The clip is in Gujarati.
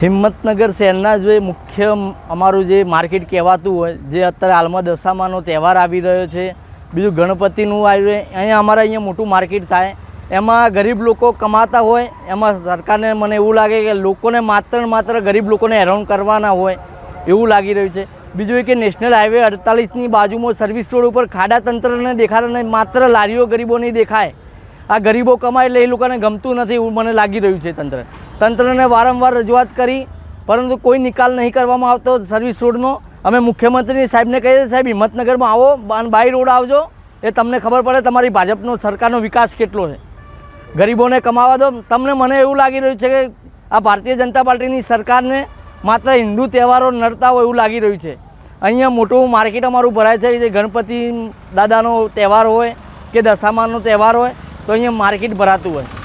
હિંમતનગર શહેરના જે મુખ્ય અમારું જે માર્કેટ કહેવાતું હોય, જે અત્યારે હાલમાં દશામાનો તહેવાર આવી રહ્યો છે, બીજું ગણપતિનું આવી અહીંયા અમારા અહીંયા મોટું માર્કેટ થાય, એમાં ગરીબ લોકો કમાતા હોય, એમાં સરકારને મને એવું લાગે કે લોકોને માત્ર ગરીબ લોકોને હેરાન કરવાના હોય એવું લાગી રહ્યું છે. બીજું કે નેશનલ હાઈવે 48ની બાજુમાં સર્વિસ રોડ ઉપર ખાડા તંત્રને દેખાડે નહીં, માત્ર લારીઓ ગરીબોની દેખાય. આ ગરીબો કમાય એટલે એ લોકોને ગમતું નથી એવું મને લાગી રહ્યું છે. તંત્રને વારંવાર રજૂઆત કરી પરંતુ કોઈ નિકાલ નહીં કરવામાં આવતો સર્વિસ રોડનો. અમે મુખ્યમંત્રી સાહેબને કહીએ સાહેબ હિંમતનગરમાં આવો, બાય રોડ આવજો, એ તમને ખબર પડે તમારી ભાજપનો સરકારનો વિકાસ કેટલો છે. ગરીબોને કમાવા દો. મને એવું લાગી રહ્યું છે કે આ ભારતીય જનતા પાર્ટીની સરકારને માત્ર હિન્દુ તહેવારો નડતા હોય એવું લાગી રહ્યું છે. અહીંયા મોટું માર્કેટ અમારું ભરાય છે, જે ગણપતિ દાદાનો તહેવાર હોય કે દશામાનો તહેવાર હોય તો અહીંયા માર્કેટ ભરાતું હોય.